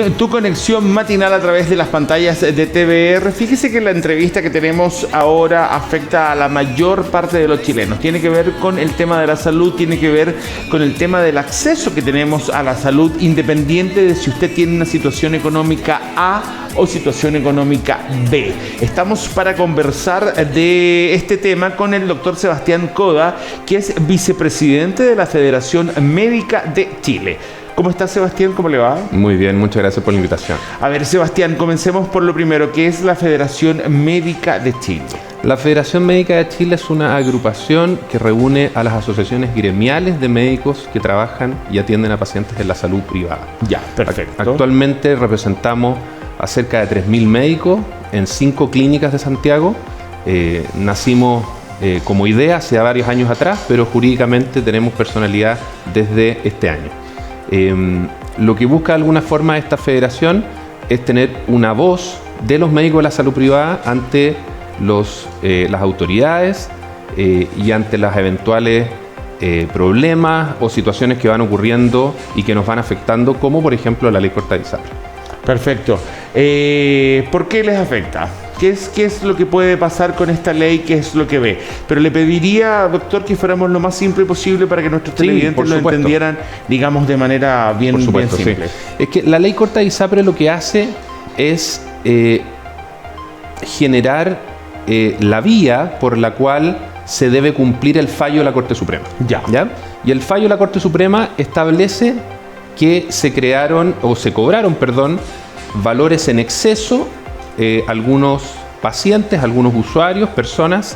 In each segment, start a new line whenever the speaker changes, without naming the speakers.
en tu conexión matinal a través de las pantallas de TVR. Fíjese que la entrevista que tenemos ahora afecta a la mayor parte de los chilenos. Tiene que ver con el tema de la salud, tiene que ver con el tema del acceso que tenemos a la salud, independiente de si usted tiene una situación económica A o situación económica B. Estamos para conversar de este tema con el doctor Sebastián Coda, que es vicepresidente de la Federación Médica de Chile. ¿Cómo está, Sebastián? ¿Cómo le va?
Muy bien, muchas gracias por la invitación.
A ver, Sebastián, comencemos por lo primero, ¿qué es la Federación Médica de Chile?
La Federación Médica de Chile es una agrupación que reúne a las asociaciones gremiales de médicos que trabajan y atienden a pacientes en la salud privada.
Ya, perfecto.
Actualmente representamos a cerca de 3.000 médicos en 5 clínicas de Santiago. Nacimos como idea hace varios años atrás, pero jurídicamente tenemos personalidad desde este año. Lo que busca de alguna forma esta federación es tener una voz de los médicos de la salud privada ante las autoridades y ante las eventuales problemas o situaciones que van ocurriendo y que nos van afectando, como por ejemplo la ley corta de ISAPRE.
Perfecto. ¿Por qué les afecta? ¿Qué es lo que puede pasar con esta ley? ¿Qué es lo que ve? Pero le pediría, doctor, que fuéramos lo más simple posible para que nuestros televidentes lo entendieran, digamos, de manera bien simple.
Sí. Es que la ley corta de ISAPRE lo que hace es generar la vía por la cual se debe cumplir el fallo de la Corte Suprema. ¿Ya? Y el fallo de la Corte Suprema establece que se cobraron, valores en exceso algunos pacientes, algunos usuarios, personas,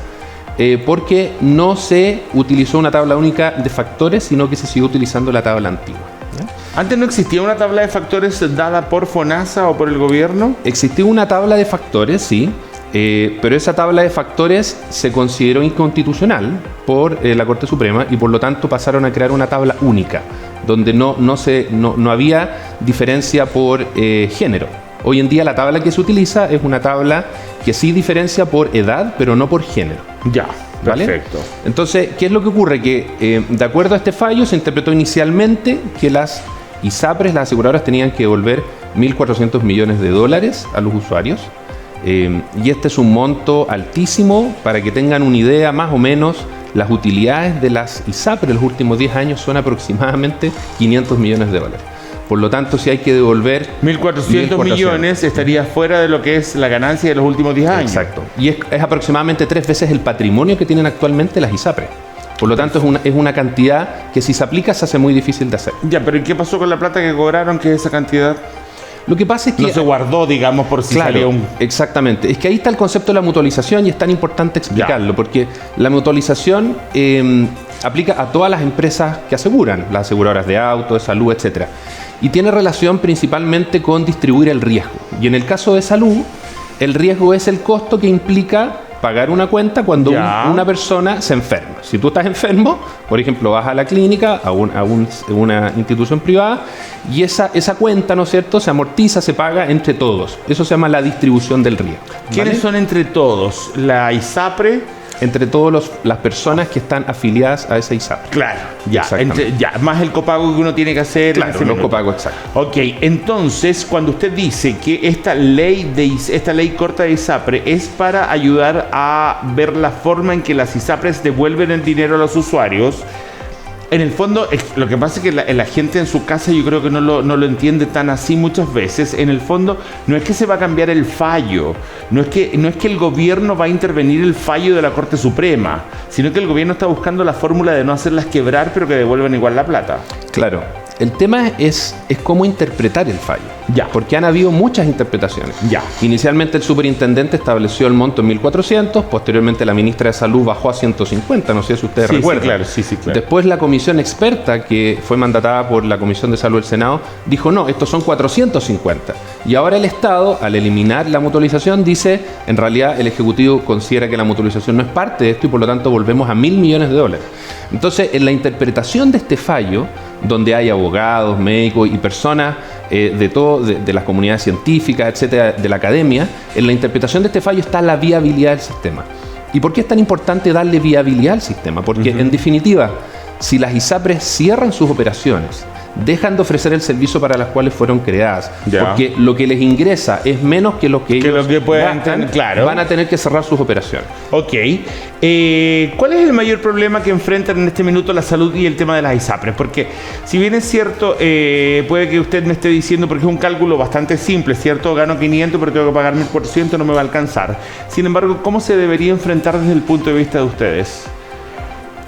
porque no se utilizó una tabla única de factores, sino que se siguió utilizando la tabla antigua. ¿Ya?
¿Antes no existía una tabla de factores dada por FONASA o por el gobierno?
Existía una tabla de factores, sí, pero esa tabla de factores se consideró inconstitucional por la Corte Suprema y por lo tanto pasaron a crear una tabla única, donde no había diferencia por género. Hoy en día la tabla que se utiliza es una tabla que sí diferencia por edad, pero no por género.
Ya,
¿vale?
Perfecto.
Entonces, ¿qué es lo que ocurre? Que de acuerdo a este fallo se interpretó inicialmente que las ISAPRES, las aseguradoras, tenían que devolver 1.400 millones de dólares a los usuarios. Y este es un monto altísimo. Para que tengan una idea, más o menos, las utilidades de las ISAPRES en los últimos 10 años son aproximadamente 500 millones de dólares. Por lo tanto, si hay que devolver
1.400 millones, estaría fuera de lo que es la ganancia de los últimos 10 años.
Exacto. Y es aproximadamente 3 veces el patrimonio que tienen actualmente las ISAPRES. Por lo tanto, es una cantidad que si se aplica se hace muy difícil de hacer.
Ya, pero ¿y qué pasó con la plata que cobraron, que es esa cantidad?
Lo que pasa es que
no se guardó, digamos, por si salía un...
Exactamente. Es que ahí está el concepto de la mutualización y es tan importante explicarlo, porque la mutualización aplica a todas las empresas que aseguran, las aseguradoras de auto, de salud, etcétera. Y tiene relación principalmente con distribuir el riesgo. Y en el caso de salud, el riesgo es el costo que implica pagar una cuenta cuando una persona se enferma. Si tú estás enfermo, por ejemplo, vas a la clínica, a una institución privada, y esa cuenta, ¿no es cierto?, se amortiza, se paga entre todos. Eso se llama la distribución del riesgo.
¿Quiénes son entre todos? La ISAPRE.
Entre todas las personas que están afiliadas a esa ISAPRE.
Claro, más el copago que uno tiene que hacer.
Claro, los copagos, exacto.
Ok, entonces, cuando usted dice que esta ley corta de ISAPRE es para ayudar a ver la forma en que las ISAPRES devuelven el dinero a los usuarios, en el fondo, lo que pasa es que la gente en su casa yo creo que no lo entiende tan así muchas veces. En el fondo, no es que se va a cambiar el fallo, no es que el gobierno va a intervenir el fallo de la Corte Suprema, sino que el gobierno está buscando la fórmula de no hacerlas quebrar, pero que devuelvan igual la plata.
Claro. El tema es cómo interpretar el fallo. Porque han habido muchas interpretaciones. Inicialmente el superintendente estableció el monto en 1.400, posteriormente la ministra de Salud bajó a 150, no sé si ustedes recuerdan.
Sí, claro.
Después la comisión experta, que fue mandatada por la Comisión de Salud del Senado, dijo no, estos son 450. Y ahora el Estado, al eliminar la mutualización, dice, en realidad el Ejecutivo considera que la mutualización no es parte de esto y por lo tanto volvemos a 1.000 millones de dólares. Entonces, en la interpretación de este fallo, donde hay abogados, médicos y personas de las comunidades científicas, etcétera, de la academia, en la interpretación de este fallo está la viabilidad del sistema. ¿Y por qué es tan importante darle viabilidad al sistema? Porque, en definitiva, si las ISAPRES cierran sus operaciones, dejan de ofrecer el servicio para las cuales fueron creadas.
Ya.
Porque lo que les ingresa es menos que lo que ellos gastan,
claro.
Van a tener que cerrar sus operaciones.
Ok. ¿Cuál es el mayor problema que enfrentan en este minuto la salud y el tema de las ISAPRES? Porque si bien es cierto, puede que usted me esté diciendo, porque es un cálculo bastante simple, ¿cierto? Gano 500, pero tengo que pagar 1.400, no me va a alcanzar. Sin embargo, ¿cómo se debería enfrentar desde el punto de vista de ustedes?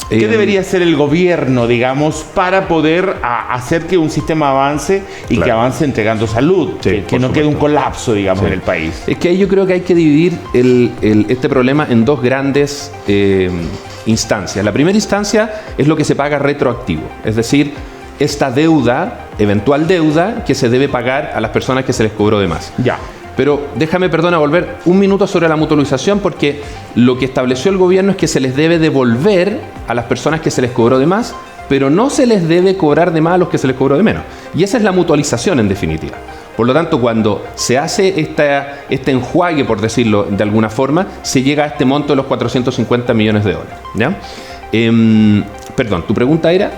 ¿Qué debería hacer el gobierno, digamos, para poder hacer que un sistema avance y que avance entregando salud?
Sí,
que no quede un colapso, digamos, en el país.
Es que ahí yo creo que hay que dividir este problema en dos grandes instancias. La primera instancia es lo que se paga retroactivo, es decir, esta deuda, eventual deuda, que se debe pagar a las personas que se les cobró de más.
Ya.
Pero déjame, volver un minuto sobre la mutualización, porque lo que estableció el gobierno es que se les debe devolver a las personas que se les cobró de más, pero no se les debe cobrar de más a los que se les cobró de menos. Y esa es la mutualización en definitiva. Por lo tanto, cuando se hace este enjuague, por decirlo de alguna forma, se llega a este monto de los 450 millones de dólares. ¿Ya? Perdón, ¿tu pregunta era?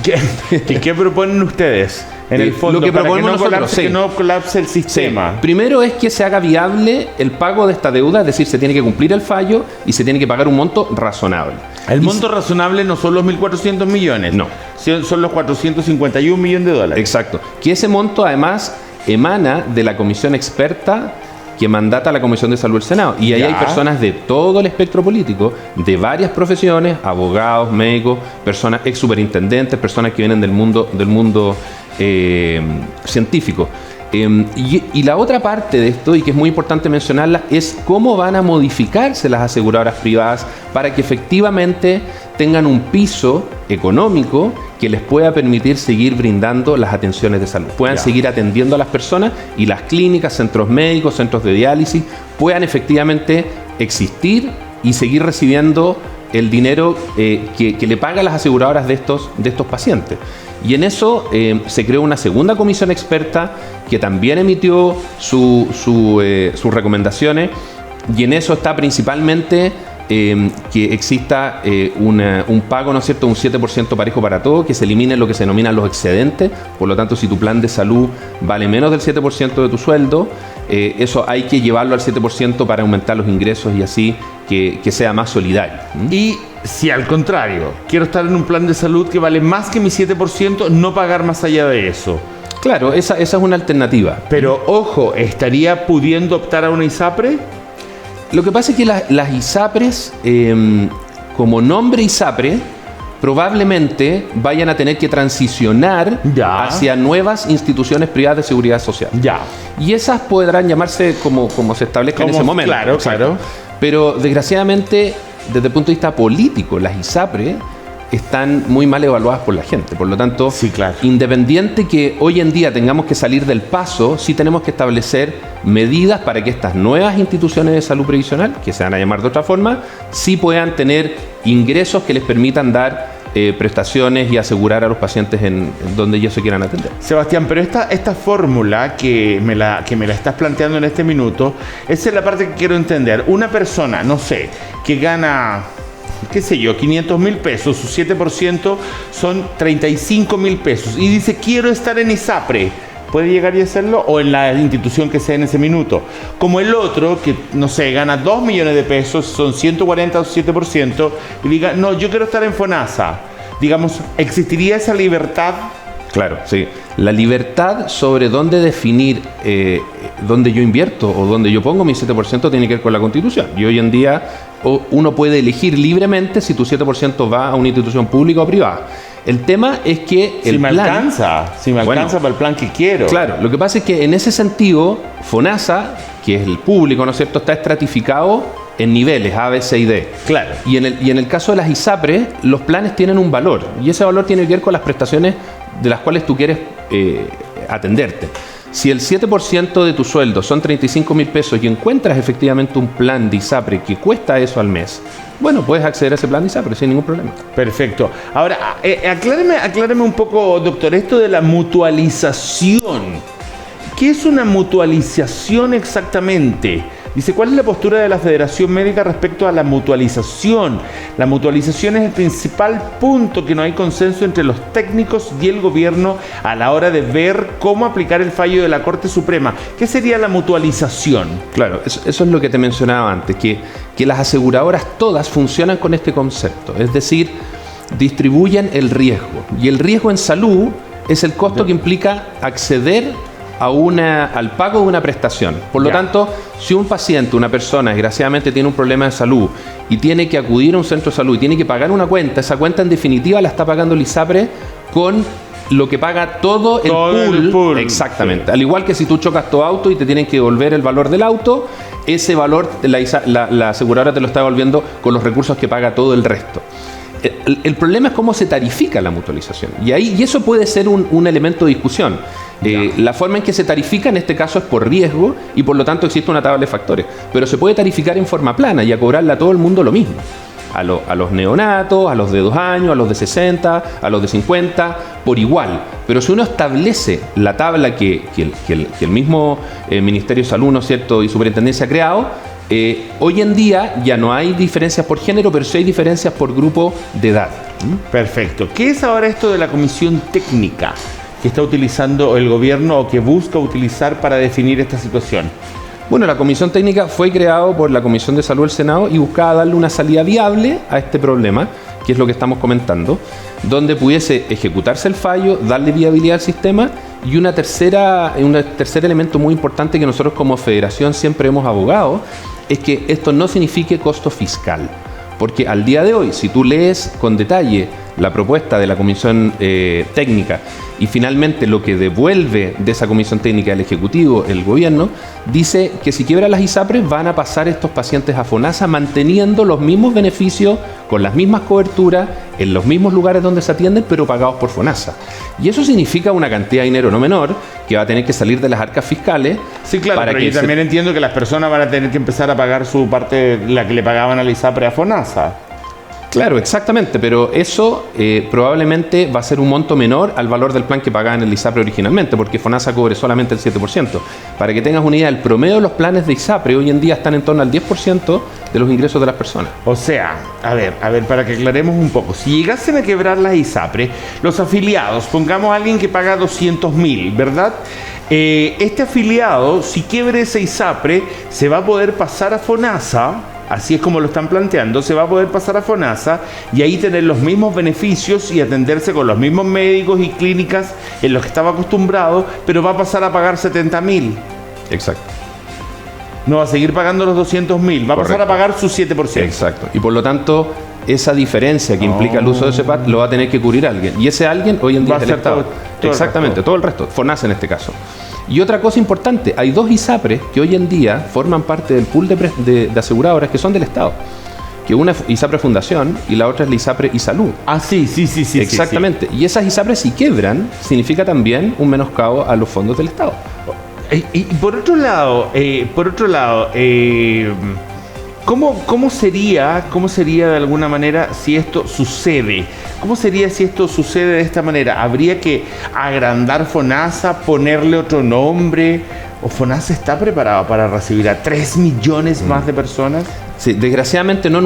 ¿Qué proponen ustedes? En el fondo,
lo que
para
proponemos
que no colapse el sistema.
Sí. Primero es que se haga viable el pago de esta deuda, es decir, se tiene que cumplir el fallo y se tiene que pagar un monto razonable.
El monto razonable no son los 1.400 millones.
No.
Son los 451 millones de dólares.
Exacto. Que ese monto además emana de la comisión experta que mandata a la Comisión de Salud del Senado. Y ahí hay personas de todo el espectro político, de varias profesiones, abogados, médicos, personas ex superintendentes, personas que vienen del mundo científico. Y la otra parte de esto, y que es muy importante mencionarla, es cómo van a modificarse las aseguradoras privadas para que efectivamente tengan un piso económico que les pueda permitir seguir brindando las atenciones de salud, puedan seguir atendiendo a las personas y las clínicas, centros médicos, centros de diálisis puedan efectivamente existir y seguir recibiendo el dinero que le pagan las aseguradoras de estos pacientes. Y en eso se creó una segunda comisión experta que también emitió sus recomendaciones, y en eso está principalmente que exista un pago, ¿no es cierto?, un 7% parejo para todo, que se elimine lo que se denominan los excedentes. Por lo tanto, si tu plan de salud vale menos del 7% de tu sueldo, eso hay que llevarlo al 7% para aumentar los ingresos y así que sea más solidario.
Y si al contrario, quiero estar en un plan de salud que vale más que mi 7%, no pagar más allá de eso.
Claro, esa es una alternativa.
Pero, ojo, ¿estaría pudiendo optar a una ISAPRE?
Lo que pasa es que las ISAPRES, como nombre ISAPRE, probablemente vayan a tener que transicionar hacia nuevas instituciones privadas de seguridad social. Y esas podrán llamarse como se establezca en ese momento.
Claro, claro.
Pero desgraciadamente, desde el punto de vista político, las ISAPRE están muy mal evaluadas por la gente. Por lo tanto, independiente que hoy en día tengamos que salir del paso, sí tenemos que establecer medidas para que estas nuevas instituciones de salud previsional, que se van a llamar de otra forma, sí puedan tener ingresos que les permitan dar prestaciones y asegurar a los pacientes en donde ellos se quieran atender.
Sebastián, pero esta fórmula que me la estás planteando en este minuto, esa es la parte que quiero entender. Una persona, no sé, que gana, qué sé yo, 500.000 pesos, su 7% son 35.000 pesos, y dice, quiero estar en ISAPRE, ¿puede llegar y hacerlo? O en la institución que sea en ese minuto. Como el otro, que, no sé, gana 2 millones de pesos, son 140 o 7%, y diga, no, yo quiero estar en FONASA. Digamos, ¿existiría esa libertad?
Claro, sí. La libertad sobre dónde definir dónde yo invierto o dónde yo pongo mi 7% tiene que ver con la Constitución. Y hoy en día uno puede elegir libremente si tu 7% va a una institución pública o privada. El tema es que
si me alcanza para el plan que quiero.
Claro, lo que pasa es que en ese sentido, FONASA, que es el público, ¿no es cierto?, está estratificado en niveles A, B, C y D.
Claro.
Y en el caso de las ISAPRE, los planes tienen un valor, y ese valor tiene que ver con las prestaciones de las cuales tú quieres atenderte. Si el 7% de tu sueldo son 35.000 pesos y encuentras efectivamente un plan de ISAPRE que cuesta eso al mes, bueno, puedes acceder a ese plan de ISAPRE sin ningún problema.
Perfecto. Ahora, acláreme un poco, doctor, esto de la mutualización. ¿Qué es una mutualización exactamente? Dice, ¿cuál es la postura de la Federación Médica respecto a la mutualización? La mutualización es el principal punto que no hay consenso entre los técnicos y el gobierno a la hora de ver cómo aplicar el fallo de la Corte Suprema. ¿Qué sería la mutualización?
Claro, eso es lo que te mencionaba antes, que las aseguradoras todas funcionan con este concepto, es decir, distribuyen el riesgo. Y el riesgo en salud es el costo que implica acceder al pago de una prestación. Por lo tanto, si un paciente, una persona, desgraciadamente tiene un problema de salud y tiene que acudir a un centro de salud y tiene que pagar una cuenta, esa cuenta en definitiva la está pagando el ISAPRE con lo que paga todo el pool. Exactamente. Sí. Al igual que si tú chocas tu auto y te tienen que devolver el valor del auto, ese valor la aseguradora te lo está devolviendo con los recursos que paga todo el resto. El problema es cómo se tarifica la mutualización. Y eso puede ser un elemento de discusión. La forma en que se tarifica en este caso es por riesgo y por lo tanto existe una tabla de factores. Pero se puede tarificar en forma plana y a cobrarle a todo el mundo lo mismo. A los neonatos, a los de 2 años, a los de 60, a los de 50, por igual. Pero si uno establece la tabla que el mismo Ministerio de Salud, ¿no es cierto?, y Superintendencia ha creado, hoy en día ya no hay diferencias por género, pero sí hay diferencias por grupo de edad.
Perfecto. ¿Qué es ahora esto de la comisión técnica que está utilizando el gobierno o que busca utilizar para definir esta situación?
Bueno, la comisión técnica fue creada por la Comisión de Salud del Senado y buscaba darle una salida viable a este problema, que es lo que estamos comentando, donde pudiese ejecutarse el fallo, darle viabilidad al sistema y un tercer elemento muy importante que nosotros como federación siempre hemos abogado es que esto no signifique costo fiscal. Porque al día de hoy, si tú lees con detalle la propuesta de la comisión técnica y finalmente lo que devuelve de esa comisión técnica el Ejecutivo, el Gobierno, dice que si quiebran las ISAPRES van a pasar estos pacientes a FONASA manteniendo los mismos beneficios, con las mismas coberturas, en los mismos lugares donde se atienden, pero pagados por FONASA. Y eso significa una cantidad de dinero no menor que va a tener que salir de las arcas fiscales.
Sí, claro, pero yo también entiendo que las personas van a tener que empezar a pagar su parte, la que le pagaban a la ISAPRE a FONASA.
Claro, exactamente, pero eso probablemente va a ser un monto menor al valor del plan que pagaban el ISAPRE originalmente, porque FONASA cobre solamente el 7%. Para que tengas una idea, el promedio de los planes de ISAPRE hoy en día están en torno al 10% de los ingresos de las personas.
O sea, a ver, para que aclaremos un poco, si llegasen a quebrar las ISAPRE, los afiliados, pongamos a alguien que paga 200.000, ¿verdad? Este afiliado, si quiebre ese ISAPRE, se va a poder pasar a FONASA. Así es como lo están planteando, se va a poder pasar a FONASA y ahí tener los mismos beneficios y atenderse con los mismos médicos y clínicas en los que estaba acostumbrado, pero va a pasar a pagar 70.000.
Exacto.
No va a seguir pagando los 200.000, va a pasar a pagar su 7%.
Exacto. Y por lo tanto, esa diferencia que implica el uso de ese PAT lo va a tener que cubrir alguien. Y ese alguien hoy en día es el Estado. Exactamente, todo el resto. FONASA en este caso. Y otra cosa importante, hay 2 ISAPRES que hoy en día forman parte del pool de aseguradoras que son del Estado. Que una es ISAPRE Fundación y la otra es la ISAPRE y Salud.
Ah, sí.
Exactamente. Sí. Y esas ISAPRES, si quiebran, significa también un menoscabo a los fondos del Estado.
Y por otro lado, ¿cómo sería de alguna manera si esto sucede? ¿Cómo sería si esto sucede de esta manera? ¿Habría que agrandar FONASA, ponerle otro nombre? ¿O FONASA está preparado para recibir a 3 millones más de personas?
Sí, desgraciadamente no en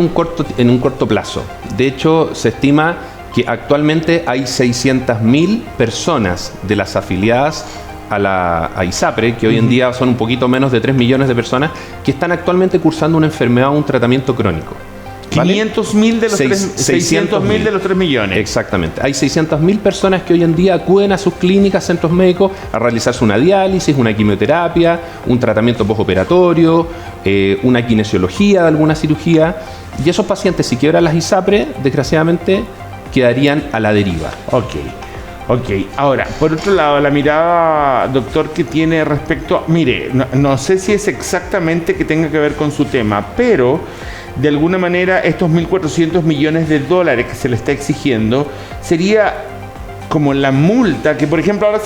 un corto plazo. De hecho, se estima que actualmente hay 600.000 personas de las afiliadas a ISAPRE, que hoy en día son un poquito menos de 3 millones de personas, que están actualmente cursando una enfermedad o un tratamiento crónico. ¿Vale?
500.000 de los 600.000 de los 3 millones.
Exactamente. Hay 600.000 personas que hoy en día acuden a sus clínicas, centros médicos, a realizarse una diálisis, una quimioterapia, un tratamiento postoperatorio, una kinesiología de alguna cirugía. Y esos pacientes, si quiebran las ISAPRE, desgraciadamente quedarían a la deriva.
Ok, ahora, por otro lado, la mirada, doctor, que tiene respecto a... Mire, no sé si es exactamente que tenga que ver con su tema, pero de alguna manera estos 1.400 millones de dólares que se le está exigiendo sería como la multa, que por ejemplo ahora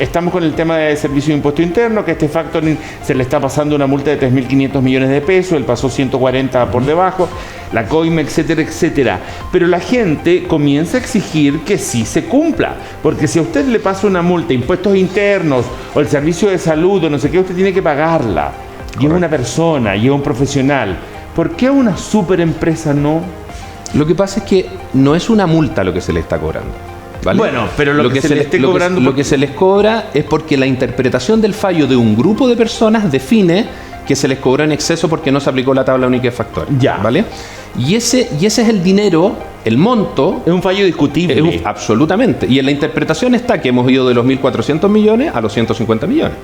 estamos con el tema de servicio de impuesto interno, que este factoring se le está pasando una multa de 3.500 millones de pesos, él pasó 140 por debajo, la COIME, etcétera, etcétera. Pero la gente comienza a exigir que sí se cumpla, porque si a usted le pasa una multa, impuestos internos o el servicio de salud o no sé qué, usted tiene que pagarla. y es una persona, y es un profesional, ¿por qué a una superempresa no?
Lo que pasa es que no es una multa lo que se le está cobrando, ¿vale?
Bueno, pero lo que se le esté cobrando...
Lo que se les cobra es porque la interpretación del fallo de un grupo de personas define que se les cobró en exceso porque no se aplicó la tabla única de factores.
Ya.
¿Vale? Y ese es el dinero, el monto.
Es un fallo discutible.
Absolutamente. Y en la interpretación está que hemos ido de los 1.400 millones a los 150 millones.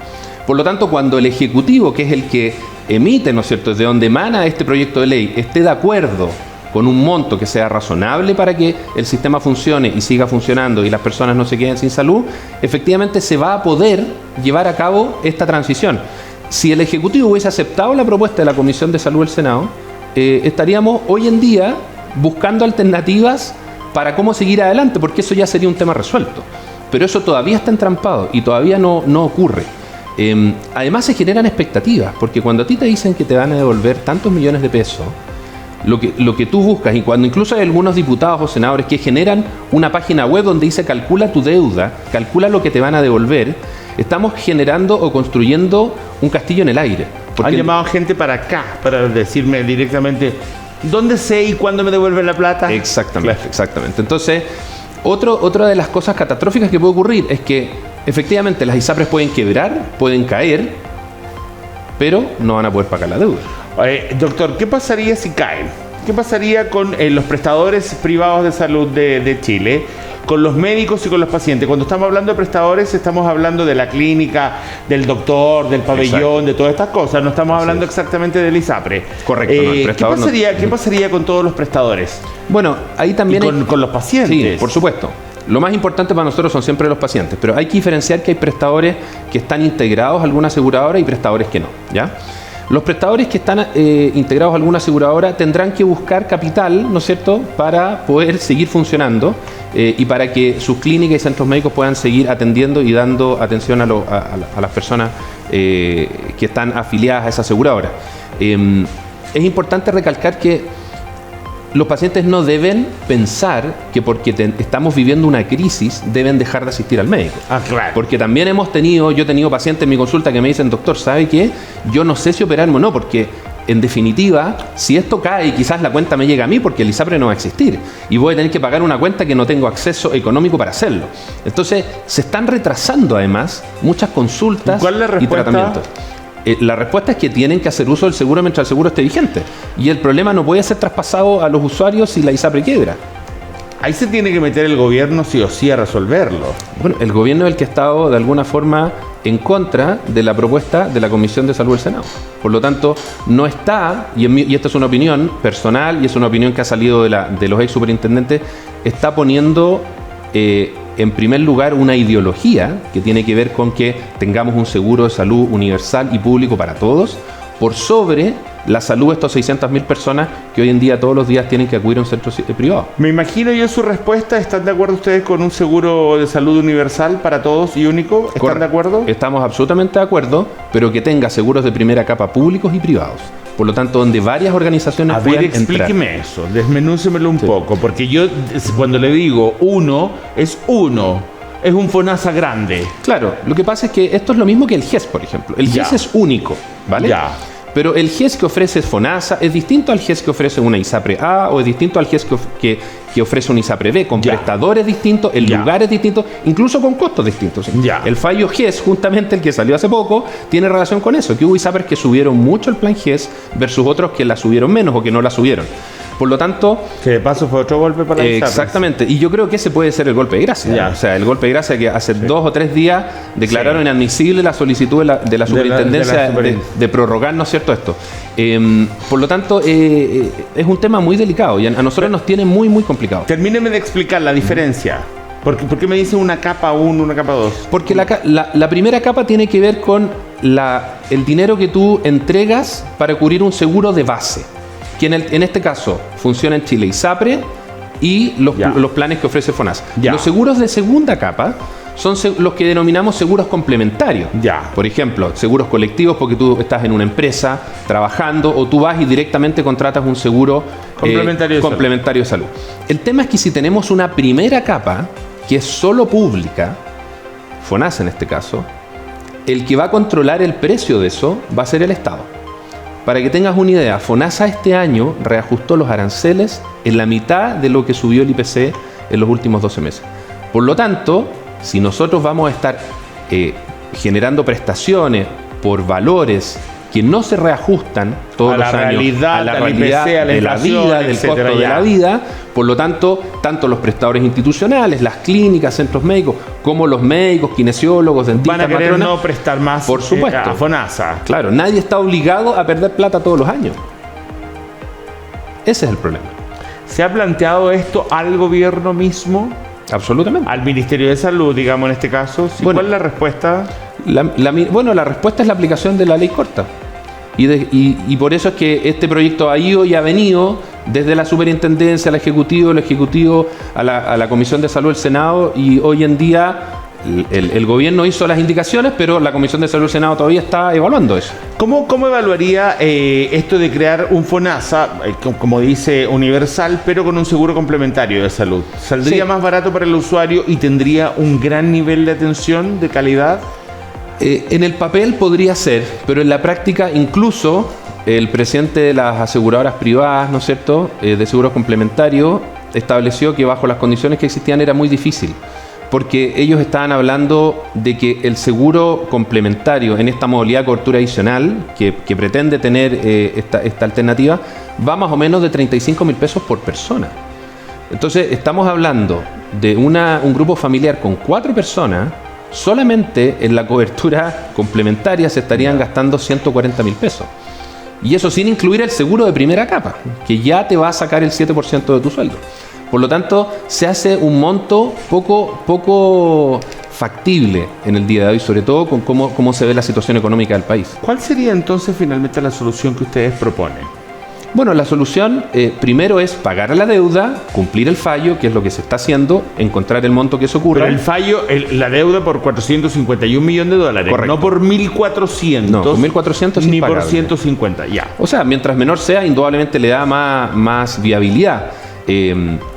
Por lo tanto, cuando el Ejecutivo, que es el que emite, ¿no es cierto?, desde donde emana este proyecto de ley, esté de acuerdo con un monto que sea razonable para que el sistema funcione y siga funcionando y las personas no se queden sin salud, efectivamente se va a poder llevar a cabo esta transición. Si el Ejecutivo hubiese aceptado la propuesta de la Comisión de Salud del Senado, estaríamos hoy en día buscando alternativas para cómo seguir adelante, porque eso ya sería un tema resuelto. Pero eso todavía está entrampado y todavía no ocurre. Además se generan expectativas, porque cuando a ti te dicen que te van a devolver tantos millones de pesos, lo que tú buscas, y cuando incluso hay algunos diputados o senadores que generan una página web donde dice calcula tu deuda, calcula lo que te van a devolver, estamos generando o construyendo un castillo en el aire.
Han llamado gente para acá, para decirme directamente dónde sé y cuándo me devuelven la plata.
Exactamente, claro. Exactamente. Entonces, otra de las cosas catastróficas que puede ocurrir es que efectivamente las ISAPRES pueden quebrar, pueden caer, pero no van a poder pagar la deuda.
Doctor, ¿qué pasaría si caen? ¿Qué pasaría con los prestadores privados de salud de Chile, con los médicos y con los pacientes? Cuando estamos hablando de prestadores, estamos hablando de la clínica, del doctor, del pabellón, exacto, de todas estas cosas. No estamos hablando exactamente del ISAPRE.
Correcto. No,
¿Qué pasaría con todos los prestadores?
Bueno, ahí también...
con los pacientes.
Sí, por supuesto. Lo más importante para nosotros son siempre los pacientes, pero hay que diferenciar que hay prestadores que están integrados a alguna aseguradora y prestadores que no, ¿ya? Los prestadores que están integrados a alguna aseguradora tendrán que buscar capital, ¿no es cierto?, para poder seguir funcionando y para que sus clínicas y centros médicos puedan seguir atendiendo y dando atención a las personas que están afiliadas a esa aseguradora. Es importante recalcar que los pacientes no deben pensar que porque estamos viviendo una crisis deben dejar de asistir al médico.
Ah, claro.
Porque también yo he tenido pacientes en mi consulta que me dicen, doctor, ¿sabe qué? Yo no sé si operarme o no, porque en definitiva, si esto cae, quizás la cuenta me llega a mí porque el ISAPRE no va a existir y voy a tener que pagar una cuenta que no tengo acceso económico para hacerlo. Entonces, se están retrasando además muchas consultas y tratamientos. La respuesta es que tienen que hacer uso del seguro mientras el seguro esté vigente. Y el problema no puede ser traspasado a los usuarios si la ISAPRE quiebra.
Ahí se tiene que meter el gobierno sí o sí a resolverlo.
Bueno, el gobierno es el que ha estado de alguna forma en contra de la propuesta de la Comisión de Salud del Senado. Por lo tanto, no está, y esta es una opinión personal y es una opinión que ha salido de los ex superintendentes, está poniendo en primer lugar una ideología que tiene que ver con que tengamos un seguro de salud universal y público para todos, por sobre la salud de estos 600.000 personas que hoy en día todos los días tienen que acudir a un centro privado.
Me imagino yo su respuesta. ¿Están de acuerdo ustedes con un seguro de salud universal para todos y único? ¿Están de acuerdo?
Estamos absolutamente de acuerdo, pero que tenga seguros de primera capa públicos y privados. Por lo tanto, donde varias organizaciones puedan entrar.
Explíqueme eso, desmenúcemelo un poco, porque yo cuando le digo uno, es uno. Es un FONASA grande.
Claro, lo que pasa es que esto es lo mismo que el GES, por ejemplo. El GES es único, ¿vale?
Ya.
Pero el GES que ofrece FONASA es distinto al GES que ofrece una ISAPRE A o es distinto al GES que ofrece una ISAPRE B, con prestadores distintos, en lugares distintos, incluso con costos distintos. El fallo GES, justamente el que salió hace poco, tiene relación con eso, que hubo ISAPRES que subieron mucho el plan GES versus otros que la subieron menos o que no la subieron. Por lo tanto...
Que de paso fue otro golpe para la ISAPRES.
Exactamente. Y yo creo que ese puede ser el golpe de gracia. O sea, el golpe de gracia que hace 2 o 3 días declararon inadmisible la solicitud de la superintendencia de prorrogar, ¿no es cierto?, esto. Por lo tanto, es un tema muy delicado y a nosotros nos tiene muy, muy complicado.
Termíneme de explicar la diferencia. ¿Por qué me dice una capa 1, una capa 2?
Porque la primera capa tiene que ver con el dinero que tú entregas para cubrir un seguro de base, que en este caso funciona en Chile ISAPRE y los planes que ofrece FONASA. Los seguros de segunda capa son los que denominamos seguros complementarios. Por ejemplo, seguros colectivos porque tú estás en una empresa trabajando o tú vas y directamente contratas un seguro complementario de salud. El tema es que si tenemos una primera capa que es solo pública, FONASA en este caso, el que va a controlar el precio de eso va a ser el Estado. Para que tengas una idea, FONASA este año reajustó los aranceles en la mitad de lo que subió el IPC en los últimos 12 meses. Por lo tanto, si nosotros vamos a estar generando prestaciones por valores que no se reajustan todos los años a la realidad de la vida, del costo de la vida, por lo tanto, tanto los prestadores institucionales, las clínicas, centros médicos, como los médicos, kinesiólogos, dentistas,
van a querer
matronas,
no prestar más,
por supuesto,
a FONASA.
Claro, nadie está obligado a perder plata todos los años. Ese es el problema.
¿Se ha planteado esto al gobierno mismo?
Absolutamente.
Al Ministerio de Salud, digamos en este caso. ¿Sí?
Bueno,
¿cuál es la respuesta?
La respuesta es la aplicación de la ley corta. Y por eso es que este proyecto ha ido y ha venido desde la superintendencia al Ejecutivo, el Ejecutivo a la Comisión de Salud del Senado, y hoy en día el gobierno hizo las indicaciones, pero la Comisión de Salud del Senado todavía está evaluando eso.
¿Cómo evaluaría esto de crear un FONASA, como dice, universal, pero con un seguro complementario de salud? ¿Saldría más barato para el usuario y tendría un gran nivel de atención, de calidad?
En el papel podría ser, pero en la práctica incluso el presidente de las aseguradoras privadas, ¿no es cierto?, de seguros complementarios, estableció que bajo las condiciones que existían era muy difícil, porque ellos estaban hablando de que el seguro complementario en esta modalidad de cobertura adicional que pretende tener esta alternativa va más o menos de 35.000 pesos por persona. Entonces estamos hablando de un grupo familiar con 4 personas. Solamente en la cobertura complementaria se estarían gastando 140.000 pesos. Y eso sin incluir el seguro de primera capa, que ya te va a sacar el 7% de tu sueldo. Por lo tanto, se hace un monto poco factible en el día de hoy, sobre todo con cómo se ve la situación económica del país.
¿Cuál sería entonces finalmente la solución que ustedes proponen?
Bueno, la solución primero es pagar la deuda, cumplir el fallo, que es lo que se está haciendo, encontrar el monto que se ocurra.
Pero el fallo, la deuda por 451 millones de dólares,
correcto,
no por 1.400.
No, por 1.400
ni por 150, ya.
O sea, mientras menor sea, indudablemente le da más viabilidad.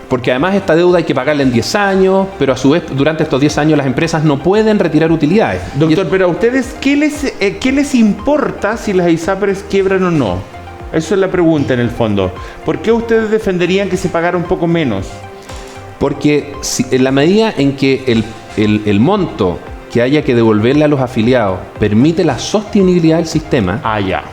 Porque además esta deuda hay que pagarla en 10 años, pero a su vez durante estos 10 años las empresas no pueden retirar utilidades.
Doctor, pero a ustedes, ¿qué les importa si las ISAPRES quiebran o no? Eso es la pregunta en el fondo. ¿Por qué ustedes defenderían que se pagara un poco menos?
Porque en la medida en que el monto que haya que devolverle a los afiliados permite la sostenibilidad del sistema,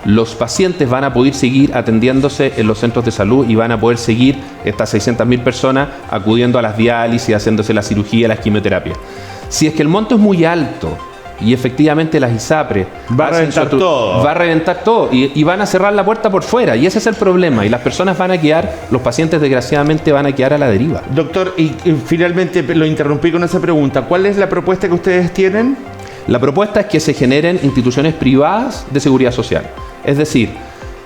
los pacientes van a poder seguir atendiéndose en los centros de salud y van a poder seguir estas 600.000 personas acudiendo a las diálisis, haciéndose la cirugía, las quimioterapias. Si es que el monto es muy alto y efectivamente las ISAPRES
va a reventar todo
y van a cerrar la puerta por fuera, y ese es el problema, y las personas van a quedar, los pacientes desgraciadamente van a quedar a la deriva.
Doctor, y finalmente lo interrumpí con esa pregunta, ¿cuál es la propuesta que ustedes tienen?
La propuesta es que se generen instituciones privadas de seguridad social, es decir,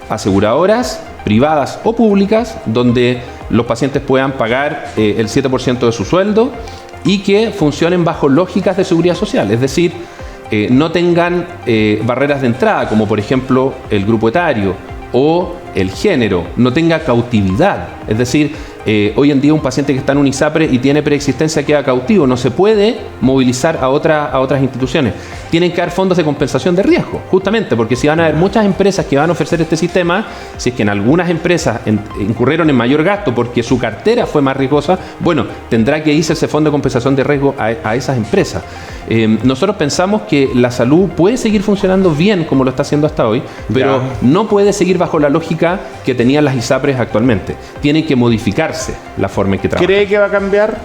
aseguradoras privadas o públicas donde los pacientes puedan pagar el 7% de su sueldo y que funcionen bajo lógicas de seguridad social, es decir, no tengan barreras de entrada, como por ejemplo el grupo etario o el género, no tenga cautividad. Es decir, hoy en día un paciente que está en un ISAPRE y tiene preexistencia queda cautivo, no se puede movilizar a otras instituciones. Tienen que haber fondos de compensación de riesgo, justamente porque si van a haber muchas empresas que van a ofrecer este sistema, si es que en algunas empresas incurrieron en mayor gasto porque su cartera fue más riesgosa, bueno, tendrá que irse ese fondo de compensación de riesgo a esas empresas. Nosotros pensamos que la salud puede seguir funcionando bien como lo está haciendo hasta hoy, pero no puede seguir bajo la lógica que tenían las ISAPRES actualmente. Tienen que modificarse la forma en que trabajan.
¿Cree que va a cambiar?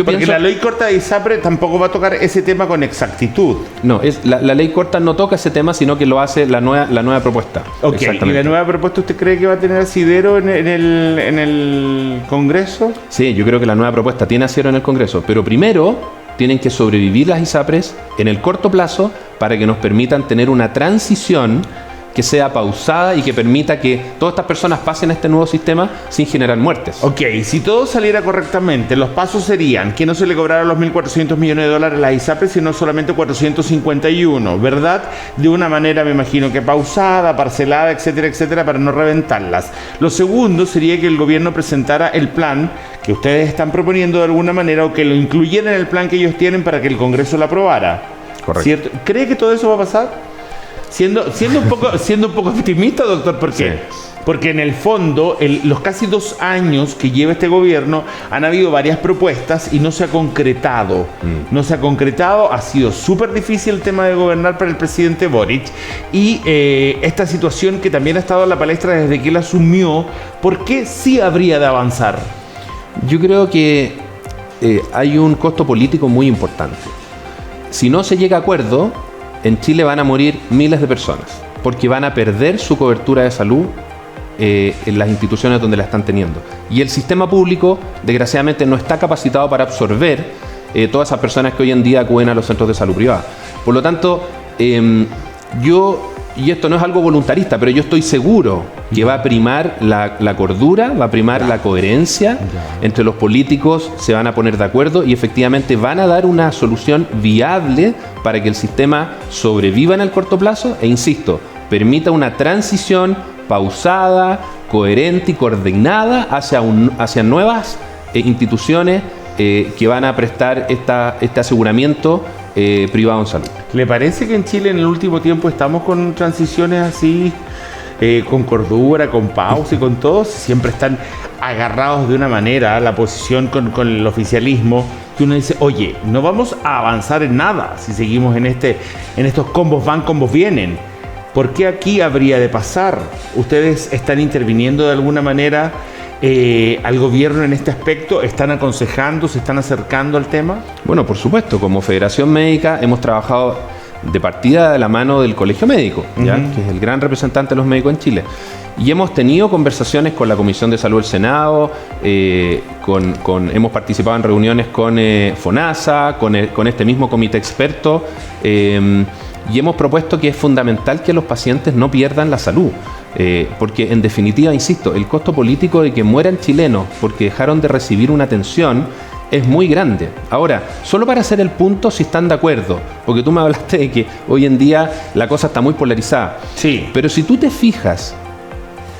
Porque la ley corta de ISAPRE tampoco va a tocar ese tema con exactitud.
No, la ley corta no toca ese tema, sino que lo hace la nueva propuesta.
Ok, ¿y la nueva propuesta usted cree que va a tener asidero en el Congreso?
Sí, yo creo que la nueva propuesta tiene asidero en el Congreso, pero primero tienen que sobrevivir las ISAPRES en el corto plazo para que nos permitan tener una transición que sea pausada y que permita que todas estas personas pasen a este nuevo sistema sin generar muertes.
Ok, si todo saliera correctamente, los pasos serían que no se le cobraran los 1.400 millones de dólares a las ISAPRES, sino solamente 451, ¿verdad? De una manera, me imagino que pausada, parcelada, etcétera, etcétera, para no reventarlas. Lo segundo sería que el gobierno presentara el plan que ustedes están proponiendo de alguna manera, o que lo incluyeran en el plan que ellos tienen para que el Congreso lo aprobara.
Correcto.
¿Cierto? ¿Cree que todo eso va a pasar? Siendo un poco optimista, doctor, porque en el fondo, los casi 2 años que lleva este gobierno, han habido varias propuestas y no se ha concretado. No se ha concretado, ha sido súper difícil el tema de gobernar para el presidente Boric. Y esta situación que también ha estado en la palestra desde que él asumió, ¿por qué sí habría de avanzar?
Yo creo que hay un costo político muy importante. Si no se llega a acuerdo, en Chile van a morir miles de personas, porque van a perder su cobertura de salud en las instituciones donde la están teniendo. Y el sistema público, desgraciadamente, no está capacitado para absorber todas esas personas que hoy en día acuden a los centros de salud privada. Por lo tanto, y esto no es algo voluntarista, pero yo estoy seguro que va a primar la cordura, va a primar la coherencia entre los políticos, se van a poner de acuerdo y efectivamente van a dar una solución viable para que el sistema sobreviva en el corto plazo e, insisto, permita una transición pausada, coherente y coordinada hacia nuevas instituciones que van a prestar este aseguramiento privado en salud.
¿Le parece que en Chile en el último tiempo estamos con transiciones así, con cordura, con pausa y con todo? Siempre están agarrados de una manera la posición con el oficialismo, que uno dice, oye, no vamos a avanzar en nada si seguimos en estos combos van, combos vienen. ¿Por qué aquí habría de pasar? ¿Ustedes están interviniendo de alguna manera al gobierno en este aspecto? ¿Están aconsejando, se están acercando al tema?
Bueno, por supuesto, como Federación Médica hemos trabajado de partida de la mano del Colegio Médico, ¿ya? Que es el gran representante de los médicos en Chile. Y hemos tenido conversaciones con la Comisión de Salud del Senado, hemos participado en reuniones con FONASA, con este mismo comité experto, y hemos propuesto que es fundamental que los pacientes no pierdan la salud. Porque en definitiva, insisto, el costo político de que mueran chilenos porque dejaron de recibir una atención es muy grande. Ahora, solo para hacer el punto, si están de acuerdo, porque tú me hablaste de que hoy en día la cosa está muy polarizada.
Sí.
Pero si tú te fijas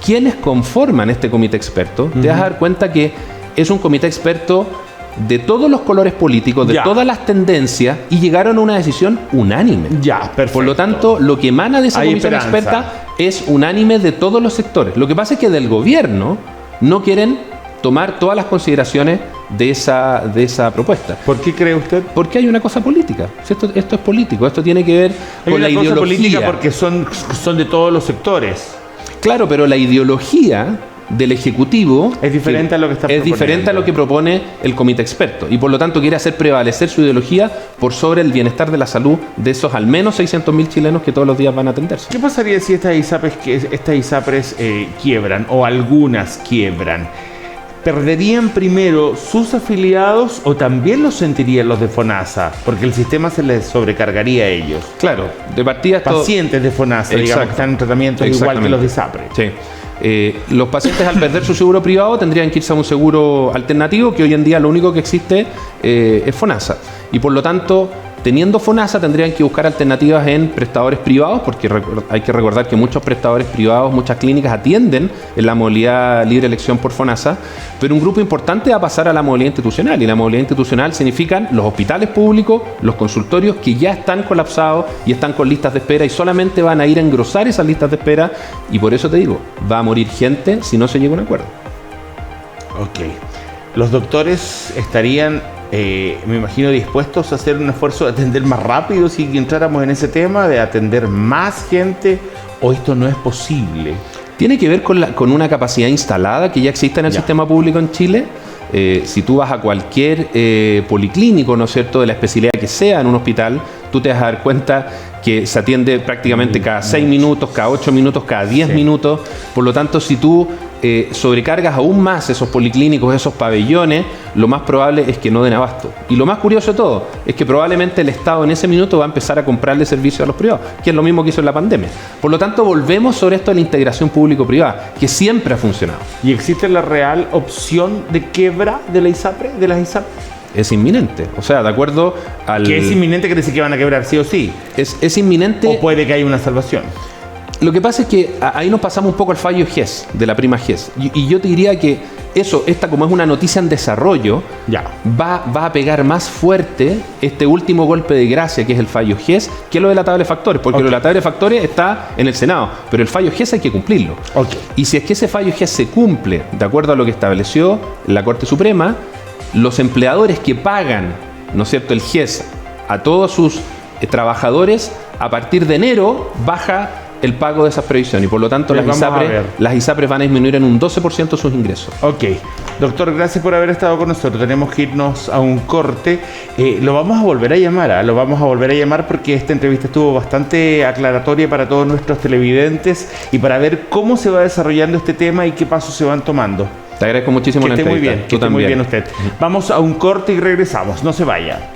quiénes conforman este comité experto, te vas a dar cuenta que es un comité experto de todos los colores políticos, de todas las tendencias, y llegaron a una decisión unánime.
Ya, perfecto.
Por lo tanto, lo que emana de esa comisión experta es unánime de todos los sectores. Lo que pasa es que del gobierno no quieren tomar todas las consideraciones de esa propuesta.
¿Por qué cree usted?
Porque hay una cosa política. Esto es político, esto tiene que ver con la ideología.
Política porque son de todos los sectores.
Claro, pero la ideología del Ejecutivo
es diferente a lo que está proponiendo.
Es diferente a lo que propone el comité experto y por lo tanto quiere hacer prevalecer su ideología por sobre el bienestar de la salud de esos al menos 600.000 chilenos que todos los días van a atenderse.
¿Qué pasaría si estas ISAPRES quiebran o algunas quiebran? ¿Perderían primero sus afiliados o también los sentirían los de FONASA? Porque el sistema se les sobrecargaría a ellos.
Claro, de partida
pacientes de FONASA, digamos, que están en tratamientos igual que los de ISAPRES.
Sí. Los pacientes al perder su seguro privado tendrían que irse a un seguro alternativo, que hoy en día lo único que existe es FONASA. Y por lo tanto, teniendo FONASA tendrían que buscar alternativas en prestadores privados, porque hay que recordar que muchos prestadores privados, muchas clínicas atienden en la modalidad libre elección por FONASA, pero un grupo importante va a pasar a la modalidad institucional, y la modalidad institucional significan los hospitales públicos, los consultorios que ya están colapsados y están con listas de espera y solamente van a ir a engrosar esas listas de espera, y por eso te digo, va a morir gente si no se llega a un acuerdo.
Ok. Los doctores estarían, me imagino, dispuestos a hacer un esfuerzo de atender más rápido si entráramos en ese tema, de atender más gente, o esto no es posible.
Tiene que ver con una capacidad instalada que ya existe en el sistema público en Chile. Si tú vas a cualquier policlínico, ¿no es cierto?, de la especialidad que sea en un hospital, tú te vas a dar cuenta que se atiende prácticamente cada 6 minutos, cada 8 minutos, cada 10 minutos. Por lo tanto, si tú sobrecargas aún más esos policlínicos, esos pabellones, lo más probable es que no den abasto. Y lo más curioso de todo es que probablemente el Estado en ese minuto va a empezar a comprarle servicios a los privados, que es lo mismo que hizo en la pandemia. Por lo tanto, volvemos sobre esto de la integración público-privada, que siempre ha funcionado.
¿Y existe la real opción de quiebra de la ISAPRE, de las ISAPRE?
Es inminente, o sea, de acuerdo al...
¿Que es inminente, quiere decir que van a quebrar sí o sí?
Es inminente...
¿O puede que haya una salvación?
Lo que pasa es que ahí nos pasamos un poco al fallo GES, de la prima GES. Y yo te diría que esta como es una noticia en desarrollo, va a pegar más fuerte este último golpe de gracia, que es el fallo GES, que lo de la tabla de factores. Porque lo de la tabla de factores está en el Senado, pero el fallo GES hay que cumplirlo. Y si es que ese fallo GES se cumple, de acuerdo a lo que estableció la Corte Suprema, los empleadores que pagan, ¿no es cierto?, el GES a todos sus trabajadores, a partir de enero baja el pago de esas previsiones y por lo tanto las ISAPRES van a disminuir en un 12% sus ingresos.
Ok. Doctor, gracias por haber estado con nosotros. Tenemos que irnos a un corte. Lo vamos a volver a llamar, lo vamos a volver a llamar porque esta entrevista estuvo bastante aclaratoria para todos nuestros televidentes y para ver cómo se va desarrollando este tema y qué pasos se van tomando.
Te agradezco muchísimo la entrevista.
Que esté muy bien usted. Vamos a un corte y regresamos. No se vaya.